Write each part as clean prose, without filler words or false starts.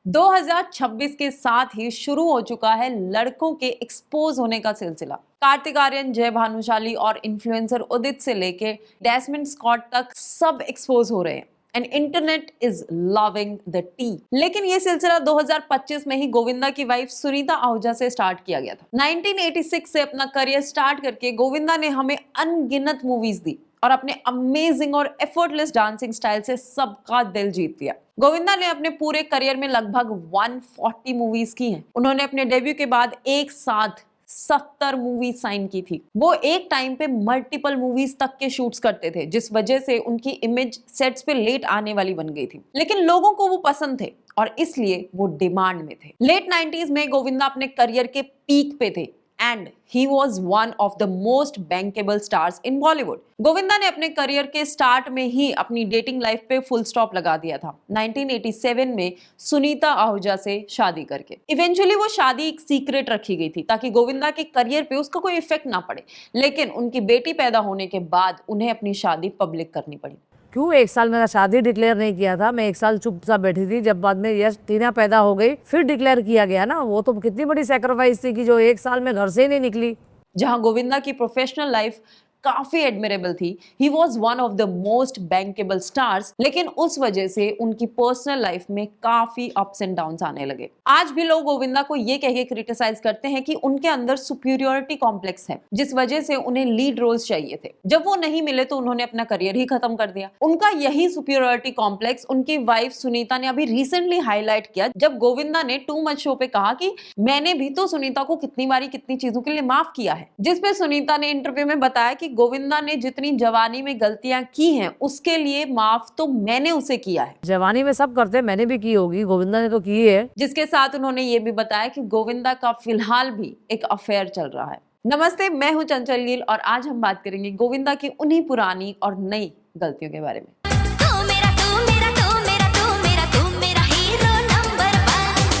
2026 के साथ ही शुरू हो चुका है लड़कों के एक्सपोज होने का सिलसिला। कार्तिक आर्यन, जय भानुशाली और इन्फ्लुएंसर उदित से लेके डेस्मंड स्कॉट तक सब एक्सपोज हो रहे हैं and internet is loving the T. लेकिन ये सिलसिला 2025 में ही गोविंदा की वाइफ सुनीता आहूजा से स्टार्ट किया गया था। 1986 से अपना करियर स्टार्ट करके गोविंदा ने हमें अनगिनत मूवीज दी और अपने अमेजिंग और एफर्टलेस डांसिंग स्टाइल से सबका दिल जीत लिया। गोविंदा ने अपने पूरे करियर में लगभग 140 मूवीज की हैं। उन्होंने अपने डेब्यू के बाद एक साथ 70 मूवीज साइन की थी। वो एक टाइम पे मल्टीपल मूवीज तक के शूट्स करते थे, जिस वजह से उनकी इमेज सेट्स पे लेट आने वाली बन गई थी। लेकिन लोगों को वो पसंद थे और इसलिए वो डिमांड में थे। लेट 90s में गोविंदा अपने करियर के पीक पे थे and he was one of the most bankable stars इन बॉलीवुड। गोविंदा ने अपने करियर के स्टार्ट में ही अपनी डेटिंग लाइफ पे फुल स्टॉप लगा दिया था 1987 में सुनीता आहूजा से शादी करके। इवेंचुअली वो शादी एक सीक्रेट रखी गई थी ताकि गोविंदा के करियर पे उसका कोई इफेक्ट ना पड़े, लेकिन उनकी बेटी पैदा होने के बाद उन्हें अपनी शादी पब्लिक करनी पड़ी। क्यों एक साल मेरा शादी डिक्लेयर नहीं किया था? मैं एक साल चुपचाप बैठी थी, जब बाद में यश टीना पैदा हो गई फिर डिक्लेयर किया गया ना। वो तो कितनी बड़ी सैक्रिफाइस थी कि जो एक साल में घर से ही नहीं निकली। जहां गोविंदा की प्रोफेशनल लाइफ काफी एडमिरेबल थी, he was one of the most bankable stars, लेकिन उस वजह से उनकी पर्सनल लाइफ में काफी अप्स एंड डाउन्स आने लगे। आज भी लोग गोविंदा को ये कह के क्रिटिसाइज करते हैं कि उनके अंदर सुपीरियोरिटी कॉम्प्लेक्स है, जिस वजह से उन्हें लीड रोल्स चाहिए थे। जब वो नहीं मिले तो उन्होंने अपना करियर ही खत्म कर दिया। उनका यही सुपीरियोरिटी कॉम्प्लेक्स उनकी वाइफ सुनीता ने अभी रिसेंटली हाईलाइट किया, जब गोविंदा ने टू मच शो पे कहा कि मैंने भी तो सुनीता को कितनी बारी कितनी चीजों के लिए माफ किया है। जिसपे सुनीता ने इंटरव्यू में बताया कि गोविंदा ने जितनी जवानी में गलतियां की हैं उसके लिए माफ तो मैंने उसे किया है। जवानी में सब करते, मैंने भी की होगी, गोविंदा ने तो की है। जिसके साथ उन्होंने ये भी बताया कि गोविंदा का फिलहाल भी एक अफेयर चल रहा है। नमस्ते, मैं हूं चंचल गिल और आज हम बात करेंगे गोविंदा की उन्हीं पुरानी और नई गलतियों के बारे में।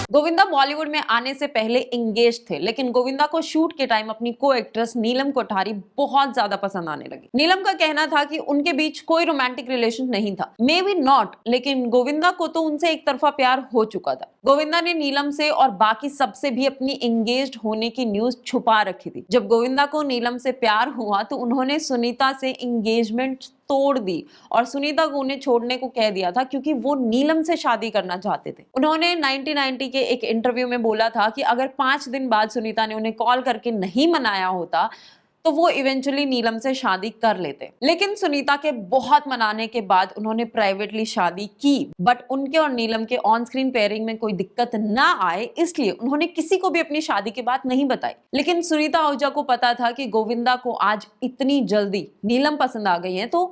गोविंदा बॉलीवुड में आने से पहले एंगेज थे, लेकिन गोविंदा को शूट के टाइम अपनी को एक्ट्रेस नीलम कोठारी बहुत ज्यादा पसंद आने लगी। नीलम का कहना था कि उनके बीच कोई रोमांटिक रिलेशन नहीं था, मे बी नॉट, लेकिन गोविंदा को तो उनसे एक तरफा प्यार हो चुका था। गोविंदा ने नीलम से और बाकी सबसे भी अपनी एंगेज्ड होने की न्यूज छुपा रखी थी। जब गोविंदा को नीलम से प्यार हुआ तो उन्होंने सुनीता से एंगेजमेंट तोड़ दी और सुनीता को उन्हें छोड़ने को कह दिया था, क्योंकि वो नीलम से शादी करना चाहते थे। उन्होंने 1990 के एक इंटरव्यू में बोला था कि अगर 5 दिन बाद सुनीता ने उन्हें कॉल करके नहीं मनाया होता तो वो इवेंचुअली नीलम से शादी कर लेते। लेकिन सुनीता के बहुत मनाने के बाद उन्होंने प्राइवेटली शादी की, बट उनके और नीलम के ऑन स्क्रीन पेयरिंग में कोई दिक्कत ना आए इसलिए उन्होंने किसी को भी अपनी शादी की बात नहीं बताई। लेकिन सुनीता आहूजा को पता था कि गोविंदा को आज इतनी जल्दी नीलम पसंद आ गई है तो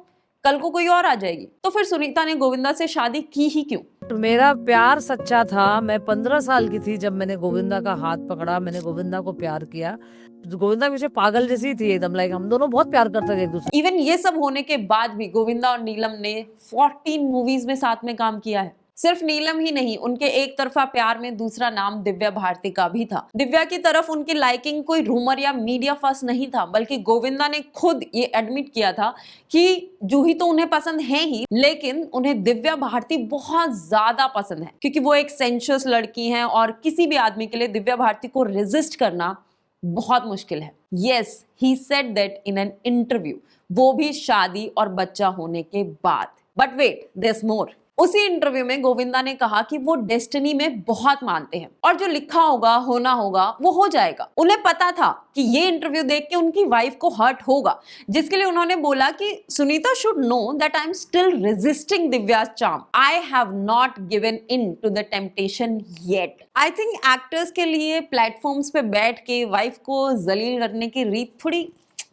कल को कोई और आ जाएगी, तो फिर सुनीता ने गोविंदा से शादी की ही क्यों? मेरा प्यार सच्चा था। मैं 15 साल की थी जब मैंने गोविंदा का हाथ पकड़ा, मैंने गोविंदा को प्यार किया। गोविंदा मुझे पागल जैसी थी एकदम, लाइक हम दोनों बहुत प्यार करते थे एक दूसरे। इवन ये सब होने के बाद भी गोविंदा और नीलम ने 14 मूवीज में साथ में काम किया है। सिर्फ नीलम ही नहीं, उनके एक तरफा प्यार में दूसरा नाम दिव्या भारती का भी था। दिव्या की तरफ उनकी लाइकिंग कोई रूमर या मीडिया फर्स्ट नहीं था, बल्कि गोविंदा ने खुद ये एडमिट किया था कि जूही तो उन्हें पसंद है ही, लेकिन उन्हें दिव्या भारती बहुत ज्यादा पसंद है, क्योंकि वो एक सेंशुअस लड़की हैं और किसी भी आदमी के लिए दिव्या भारती को रेजिस्ट करना बहुत मुश्किल है। Yes, he said that in an interview, वो भी शादी और बच्चा होने के बाद। But wait, there is more. उसी इंटरव्यू में गोविंदा ने कहा कि वो डेस्टिनी में बहुत मानते हैं और जो लिखा होगा होना होगा वो हो जाएगा। उन्हें पता था कि ये इंटरव्यू देख के उनकी वाइफ को हर्ट होगा, जिसके लिए उन्होंने बोला कि Sunita should know that I am still resisting Divya's charm. I have not given in to the temptation yet. I think actors के लिए प्लेटफॉर्म्स पे बैठ के वाइफ को जलील करने की रीत थोड़ी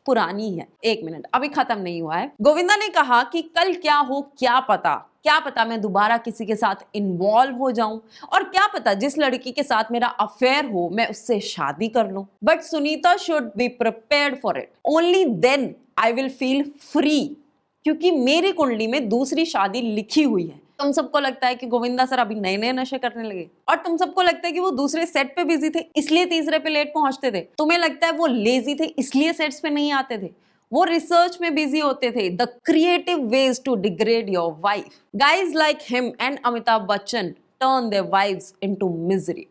पुरानी है। एक मिनट, अभी खत्म नहीं हुआ है। गोविंदा ने कहा कि कल क्या हो क्या पता मैं दोबारा किसी के साथ इन्वॉल्व हो जाऊं, और क्या पता जिस लड़की के साथ मेरा अफेयर हो मैं उससे शादी कर लूं। But Sunita should be prepared for it, only then I will feel free, क्योंकि मेरी कुंडली में दूसरी शादी लिखी हुई है। तुम सबको लगता है कि गोविंदा सर अभी नए नए नशे करने लगे, और तुम सबको लगता है कि वो दूसरे सेट पे बिजी थे इसलिए तीसरे पे लेट पहुंचते थे। तुम्हें लगता है वो लेजी थे इसलिए सेट्स पे नहीं आते थे। वो रिसर्च में बिजी होते थे, the creative ways to degrade your wife. Guys like him and Amitabh Bachchan turn their wives into misery.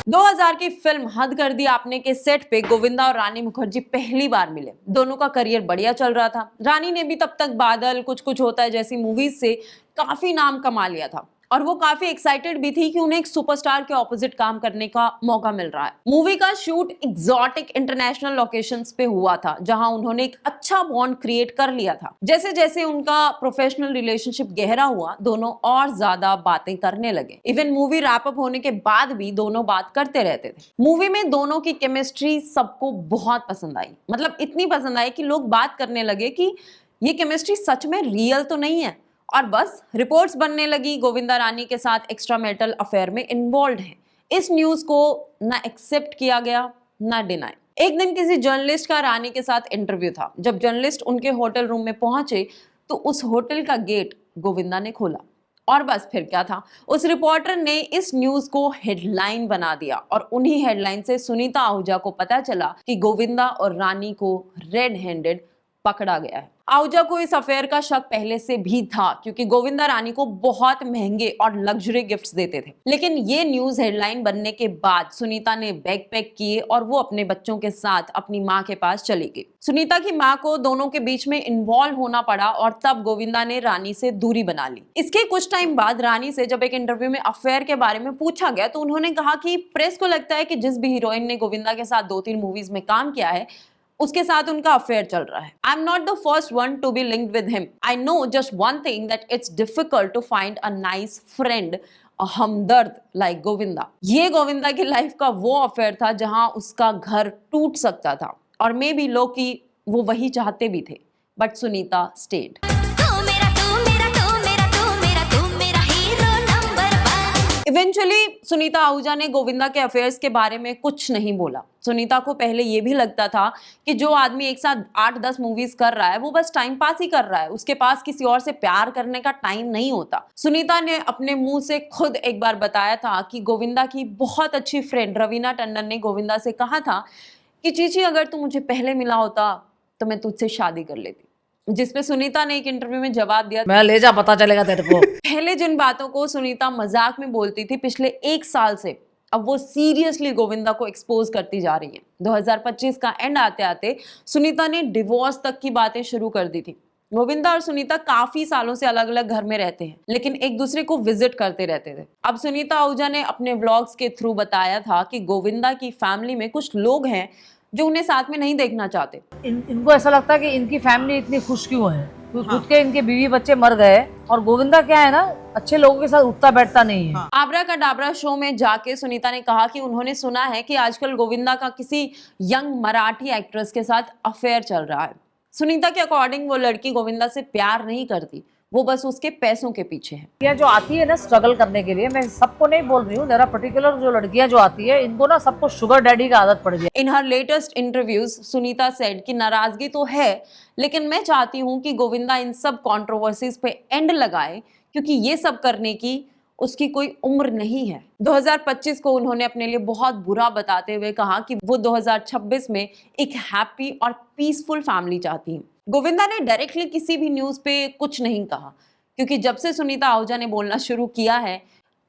2000 की फिल्म हद कर दी आपने के सेट पे गोविंदा और रानी मुखर्जी पहली बार मिले। दोनों का करियर बढ़िया चल रहा था। रानी ने भी तब तक बादल, कुछ कुछ होता है जैसी मूवीज से काफी नाम कमा लिया था और वो काफी एक्साइटेड भी थी कि उन्हें एक सुपरस्टार के ऑपोजिट काम करने का मौका मिल रहा है। मूवी का शूट एग्जॉटिक इंटरनेशनल लोकेशंस पे हुआ था जहां उन्होंने एक अच्छा बॉन्ड क्रिएट कर लिया था। जैसे जैसे उनका प्रोफेशनल रिलेशनशिप गहरा हुआ, दोनों और ज्यादा बातें करने लगे। इवन मूवी रैप अप होने के बाद भी दोनों बात करते रहते थे। मूवी में दोनों की केमिस्ट्री सबको बहुत पसंद आई, मतलब इतनी पसंद आई कि लोग बात करने लगे कि ये केमिस्ट्री सच में रियल तो नहीं है। और बस रिपोर्ट्स बनने लगी गोविंदा रानी के साथ एक्स्ट्रा मैरिटल अफेयर में इन्वॉल्व हैं। इस न्यूज को ना एक्सेप्ट किया गया ना डिनाई। एक दिन किसी जर्नलिस्ट का रानी के साथ इंटरव्यू था। जब जर्नलिस्ट उनके होटल रूम में पहुंचे तो उस होटल का गेट गोविंदा ने खोला और बस फिर क्या था, उस रिपोर्टर ने इस न्यूज को हेडलाइन बना दिया और उन्हीं हेडलाइन से सुनीता आहूजा को पता चला कि गोविंदा और रानी को रेड हैंडेड पकड़ा गया है। आहूजा को इस अफेयर का शक पहले से भी था क्योंकि गोविंदा रानी को बहुत महंगे और लग्जरी गिफ्ट्स देते थे। लेकिन ये न्यूज हेडलाइन बनने के बाद सुनीता ने बैग पैक किए और वो अपने बच्चों के साथ अपनी माँ के पास चली गई। सुनीता की माँ को दोनों के बीच में इन्वॉल्व होना पड़ा और तब गोविंदा ने रानी से दूरी बना ली। इसके कुछ टाइम बाद रानी से जब एक इंटरव्यू में अफेयर के बारे में पूछा गया तो उन्होंने कहा कि प्रेस को लगता है कि जिस भी हीरोइन ने गोविंदा के साथ 2-3 मूवीज में काम किया है उसके साथ उनका अफेयर चल रहा है। I am not the first one to be linked with him. I know just one thing that it's difficult to find a nice friend, a हमदर्द लाइक गोविंदा। ये गोविंदा की लाइफ का वो अफेयर था जहां उसका घर टूट सकता था और मे बी लोग की वो वही चाहते भी थे, but Sunita stayed. Eventually Sunita Ahuja ने गोविंदा के अफेयर्स के बारे में कुछ नहीं बोला। सुनीता को पहले ये भी लगता था कि जो आदमी एक साथ 8-10 मूवीज कर रहा है वो बस टाइम पास ही कर रहा है, उसके पास किसी और से प्यार करने का टाइम नहीं होता। सुनीता ने अपने मुंह से खुद एक बार बताया था कि गोविंदा की बहुत अच्छी फ्रेंड रवीना टंडन ने गोविंदा से कहा था कि चीची अगर तू मुझे पहले मिला होता तो मैं तुझसे शादी कर लेती। जिसपे सुनीता ने एक इंटरव्यू में जवाब दिया, मैं ले जा, पता चलेगा तेरे को। पहले जिन बातों को सुनीता मजाक में बोलती थी पिछले 1 साल से अब वो सीरियसली गोविंदा को एक्सपोज करती जा रही है। 2025 का एंड आते आते सुनीता ने डिवोर्स तक की बातें शुरू कर दी थी। गोविंदा और सुनीता काफी सालों से अलग अलग घर में रहते हैं लेकिन एक दूसरे को विजिट करते रहते थे। अब सुनीता आहूजा ने अपने व्लॉग्स के थ्रू बताया था कि गोविंदा की फैमिली में कुछ लोग हैं जो उन्हें साथ में नहीं देखना चाहते। इनको ऐसा लगता है कि इनकी फैमिली इतनी खुश क्यों है, खुद के इनके बीवी बच्चे मर गए और गोविंदा क्या है ना, अच्छे लोगों के साथ उठता बैठता नहीं है। आबरा का डाबरा शो में जाके सुनीता ने कहा कि उन्होंने सुना है कि आजकल गोविंदा का किसी यंग मराठी एक्ट्रेस के साथ अफेयर चल रहा है। सुनीता के अकॉर्डिंग वो लड़की गोविंदा से प्यार नहीं करती, वो बस उसके पैसों के पीछे है। लड़कियां जो आती है ना स्ट्रगल करने के लिए, मैं सबको नहीं बोल रही हूँ, मेरा पर्टिकुलर जो लड़कियां जो आती है इनको ना सबको शुगर डैडी का आदत पड़ गया। इन हर लेटेस्ट इंटरव्यूज सुनीता सेड कि नाराजगी तो है लेकिन मैं चाहती हूँ कि गोविंदा इन सब कंट्रोवर्सीज पे एंड लगाए क्योंकि ये सब करने की उसकी कोई उम्र नहीं है। 2025 को उन्होंने अपने लिए बहुत बुरा बताते हुए कहा कि वो 2026 में एक हैप्पी और पीसफुल फैमिली चाहती हैं। गोविंदा ने डायरेक्टली किसी भी न्यूज पे कुछ नहीं कहा क्योंकि जब से सुनीता आहूजा ने बोलना शुरू किया है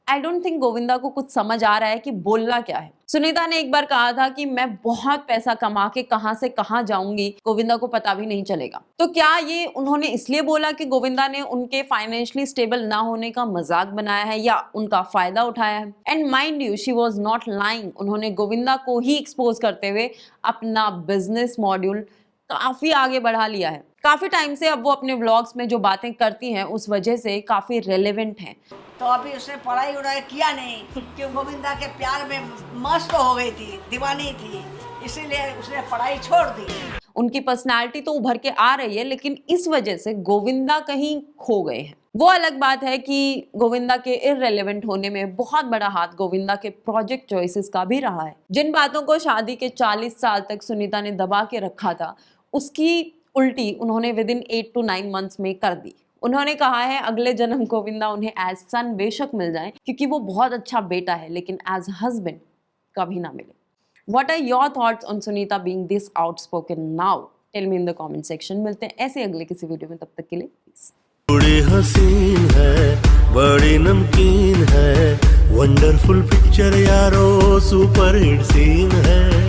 आई डोंट थिंक गोविंदा को कुछ समझ आ रहा है कि बोलना क्या है। सुनीता ने एक बार कहा था कि मैं बहुत पैसा कमा के कहां से कहां जाऊंगी गोविंदा को पता भी नहीं चलेगा। तो क्या ये उन्होंने इसलिए बोला कि गोविंदा ने उनके फाइनेंशियली स्टेबल ना होने का मजाक बनाया है या उनका फायदा उठाया है? And mind you she was not lying. उन्होंने गोविंदा को ही एक्सपोज करते हुए अपना बिजनेस मॉड्यूल काफी आगे बढ़ा लिया है। काफी टाइम से अब वो अपने व्लॉग्स में जो बातें करती हैं उस वजह से काफी रेलेवेंट हैं। तो अभी उसने पढ़ाई उड़ाई किया नहीं कि गोविंदा के प्यार में मस्त हो गई थी, दीवानी थी, इसीलिए उसने पढ़ाई छोड़ दी। उनकी पर्सनालिटी तो उभर के आ रही है लेकिन इस वजह से गोविंदा कहीं खो गए हैं। वो अलग बात है कि गोविंदा के इररिलेवेंट होने में बहुत बड़ा हाथ गोविंदा के प्रोजेक्ट चॉइसेस का भी रहा है। जिन बातों को शादी के 40 साल तक सुनीता ने दबा के रखा था उसकी उल्टी उन्होंने विद इन 8 to 9 मंथ्स में कर दी। उन्होंने कहा है अगले जन्म गोविंदा उन्हें एज सन बेशक मिल जाए क्योंकि वो बहुत अच्छा बेटा है लेकिन एज हस्बैंड कभी ना मिले। What are your thoughts on Sunita being this outspoken now? Tell me in the comment section. मिलते हैं ऐसे अगले किसी वीडियो में, तब तक के लिए peace। बड़ी हसीन है, बड़ी नमकीन है, वंडरफुल पिक्चर यारो, सुपर हिट सीन है।